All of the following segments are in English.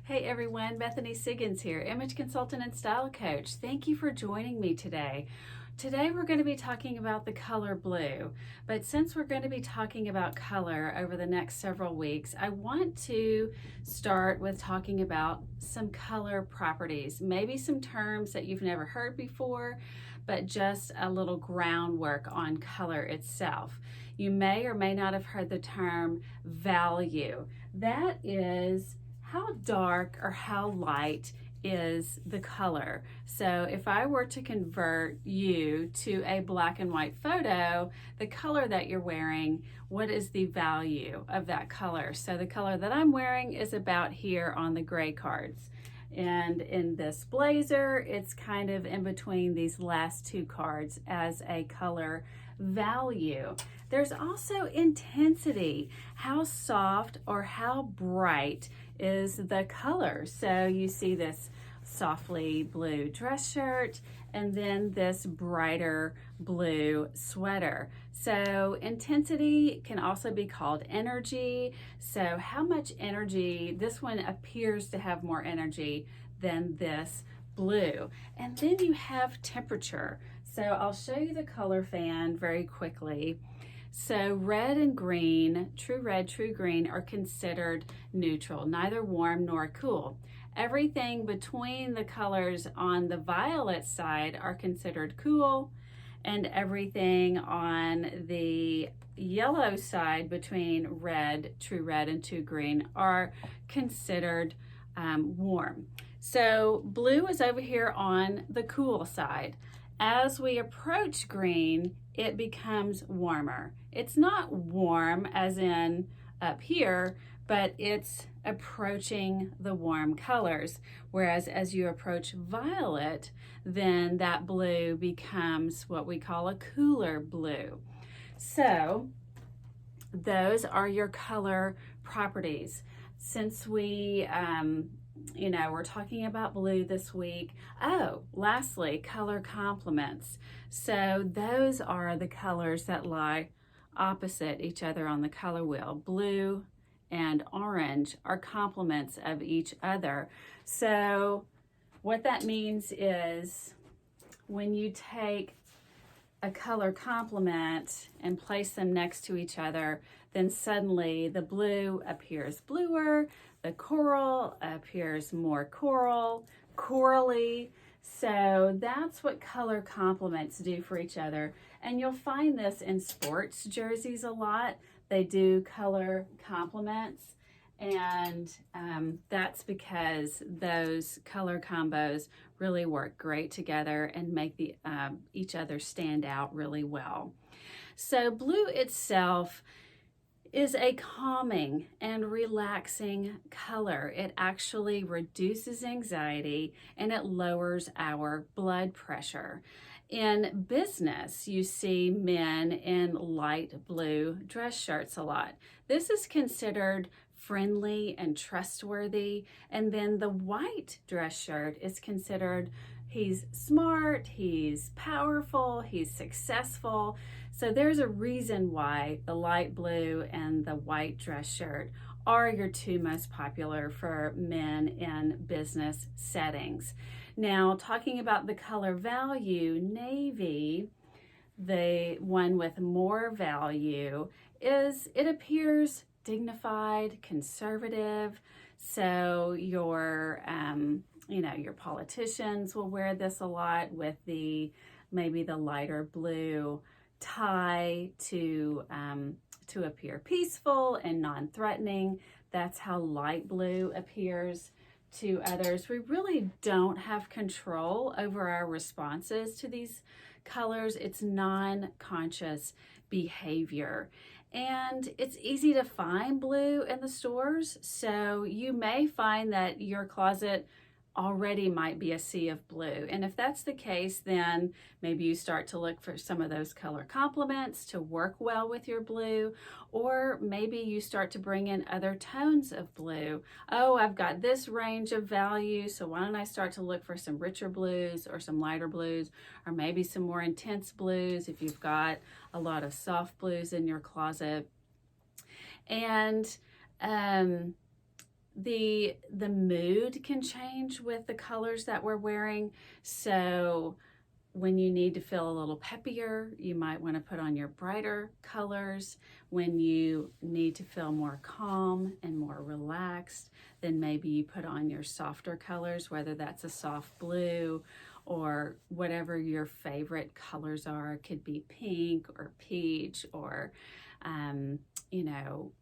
Hey everyone, Bethany Siggins here, image consultant and style coach. Thank you for joining me today. Today we're going to be talking about the color blue, but since we're going to be talking about color over the next several weeks, I want to start with talking about some color properties, maybe some terms that you've never heard before, but just a little groundwork on color itself. You may or may not have heard the term value. That is how dark or how light is the color. So if I were to convert you to a black and white photo, the color that you're wearing, what is the value of that color? So the color that I'm wearing is about here on the gray cards. And in this blazer, it's kind of in between these last two cards as a color value. There's also intensity. How soft or how bright is the color? So you see this softly blue dress shirt and then this brighter blue sweater. So intensity can also be called energy. So how much energy, this one appears to have more energy than this blue. And then you have temperature. So I'll show you the color fan very quickly. So red and green, true red, true green, are considered neutral, neither warm nor cool. Everything between the colors on the violet side are considered cool, and everything on the yellow side between red, true red, and true green are considered warm. So blue is over here on the cool side. As we approach green, it becomes warmer. It's not warm as in up here, but it's approaching the warm colors. Whereas as you approach violet, then that blue becomes what we call a cooler blue. So those are your color properties. Since we're talking about blue this week. Oh, lastly, color complements. So those are the colors that lie opposite each other on the color wheel. Blue and orange are complements of each other. So what that means is when you take a color complement and place them next to each other, then suddenly the blue appears bluer, the coral appears more corally. So that's what color complements do for each other. And you'll find this in sports jerseys a lot. They do color complements, and that's because those color combos really work great together and make the each other stand out really well. So blue itself is a calming and relaxing color. It actually reduces anxiety and it lowers our blood pressure. In business, you see men in light blue dress shirts a lot. This is considered friendly and trustworthy. And then the white dress shirt is considered he's smart, he's powerful, he's successful. So there's a reason why the light blue and the white dress shirt are your two most popular for men in business settings. Now, talking about the color value, navy, the one with more value, it appears dignified, conservative. So your politicians will wear this a lot with maybe the lighter blue tie to appear peaceful and non-threatening. That's how light blue appears to others. We really don't have control over our responses to these colors. It's non-conscious behavior. And it's easy to find blue in the stores. So you may find that your closet already might be a sea of blue. And if that's the case, then maybe you start to look for some of those color complements to work well with your blue, or maybe you start to bring in other tones of blue. Oh, I've got this range of value, so why don't I start to look for some richer blues or some lighter blues, or maybe some more intense blues if you've got a lot of soft blues in your closet. And the mood can change with the colors that we're wearing. So when you need to feel a little peppier, you might want to put on your brighter colors. When you need to feel more calm and more relaxed, then maybe you put on your softer colors, whether that's a soft blue or whatever your favorite colors are. It could be pink or peach or, you know,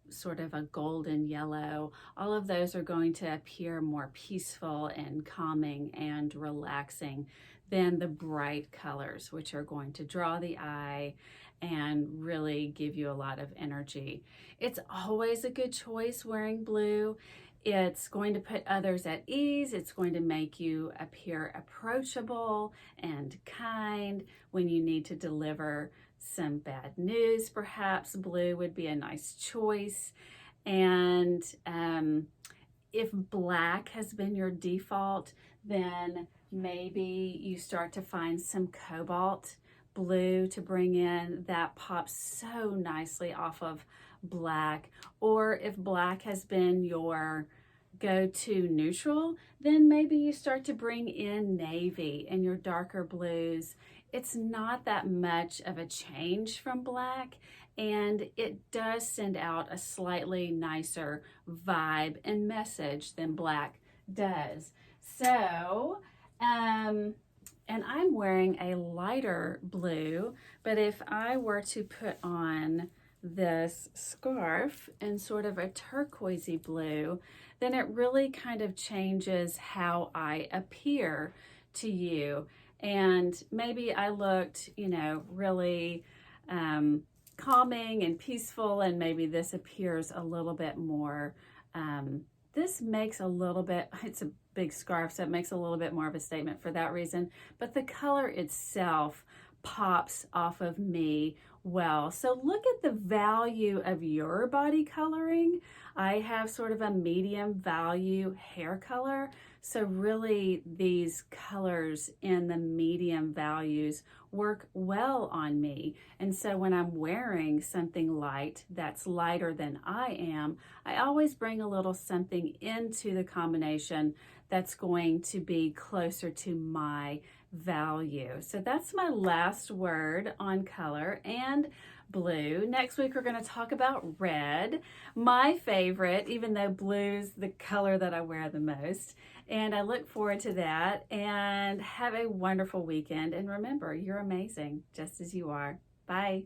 sort of a golden yellow. All of those are going to appear more peaceful and calming and relaxing than the bright colors, which are going to draw the eye and really give you a lot of energy. It's always a good choice wearing blue. It's going to put others at ease. It's going to make you appear approachable and kind when you need to deliver some bad news. Perhaps blue would be a nice choice. And if black has been your default, then maybe you start to find some cobalt blue to bring in. That pops so nicely off of black. Or if black has been your go-to neutral, then maybe you start to bring in navy and your darker blues. It's not that much of a change from black, and it does send out a slightly nicer vibe and message than black does. So, and I'm wearing a lighter blue, but if I were to put on this scarf in sort of a turquoisey blue, then it really kind of changes how I appear to you. And maybe I looked, you know, really calming and peaceful, and maybe this appears a little bit more, this makes a little bit, it's a big scarf, so it makes a little bit more of a statement for that reason, but the color itself pops off of me well. So look at the value of your body coloring. I have sort of a medium value hair color, so really these colors in the medium values work well on me. And so when I'm wearing something light that's lighter than I am, I always bring a little something into the combination that's going to be closer to my value. So that's my last word on color and blue. Next week, we're going to talk about red, my favorite, even though blue's the color that I wear the most. And I look forward to that, and have a wonderful weekend. And remember, you're amazing just as you are. Bye.